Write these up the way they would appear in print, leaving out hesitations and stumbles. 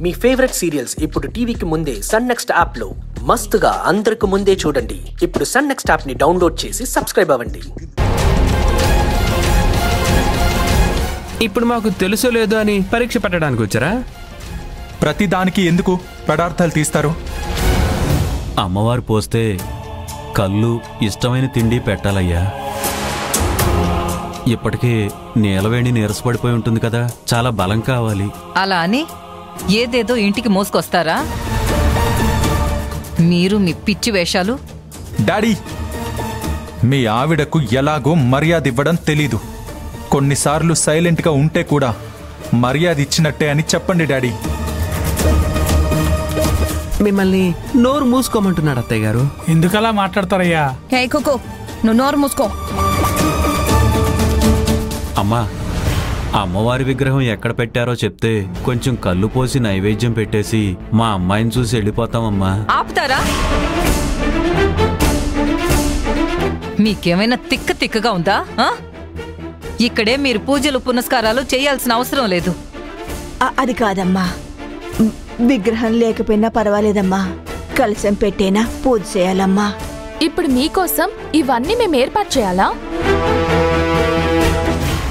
మీ favourite serials ఇప్పుడు టీవీకి ముందే సన్ నెక్స్ట్ యాప్ లో మస్తుగా అందరికి ముందే చూడండి. ఇప్పుడు సన్ నెక్స్ట్ యాప్ ని డౌన్లోడ్ చేసి సబ్స్క్రైబ్ అవ్వండి. ఇప్పుడు మాకు తెలుసో లేదో అని పరీక్ష పెట్టడానికి వచ్చారా? ప్రతిదానికి ఎందుకు పదార్థాలు తీస్తారు? అమ్మవారు పోస్తే కళ్ళు ఇష్టమైన తిండి పెట్టాలయ్యా. ఇప్పటికే నీలవేణి నీరసపడిపోయి ఉంటుంది కదా, చాలా బలం కావాలి. అలా అని ఏదేదో ఇంటికి మోసుకొస్తారా మీరు? మీ పిచ్చి వేషాలు. డాడీ, మీ ఆవిడకు ఎలాగో మర్యాద ఇవ్వడం తెలీదు. కొన్నిసార్లు సైలెంట్గా ఉంటే కూడా మర్యాద ఇచ్చినట్టే అని చెప్పండి డాడీ. మిమ్మల్ని నోరు మూసుకోమంటున్నాడు అత్తయ్య గారు. ఎందుకలా మాట్లాడతారయ్యా? హే కోకో, నువ్వు నోరు మూసుకో. అమ్మా, అమ్మవారి విగ్రహం ఎక్కడ పెట్టారో చెప్తే కొంచెం కళ్ళు పోసి నైవేద్యం పెట్టేసి మా అమ్మాయిని చూసి వెళ్ళిపోతామమ్మా. ఆపుతారా? మీకేమైనా తిక్కగా ఉందా? ఇక్కడే మీరు పూజలు పునస్కారాలు చేయాల్సిన అవసరం లేదు. అది కాదమ్మా, విగ్రహం లేకపోయినా పర్వాలేదమ్మా, కలశం పెట్టేనా పూజ చేయాలమ్మా. ఇప్పుడు మీకోసం ఇవన్నీ మేము ఏర్పాటు చేయాలా?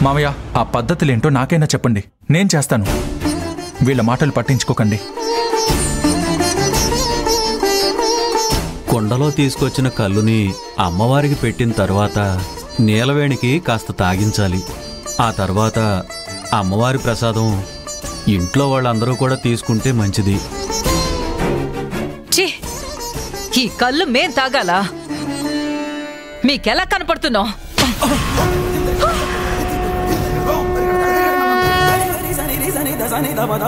మామయ్య, ఆ పద్ధతులేంటో నాకైనా చెప్పండి, నేను చేస్తాను. వీళ్ళ మాటలు పట్టించుకోకండి. కుండలో తీసుకొచ్చిన కళ్ళుని అమ్మవారికి పెట్టిన తర్వాత నీలవేణికి కాస్త తాగించాలి. ఆ తర్వాత అమ్మవారి ప్రసాదం ఇంట్లో వాళ్ళందరూ కూడా తీసుకుంటే మంచిది. ఛీ, ఈ కళ్ళు మేం తాగాలా? మీకెలా కనపడుతున్నావు? మగ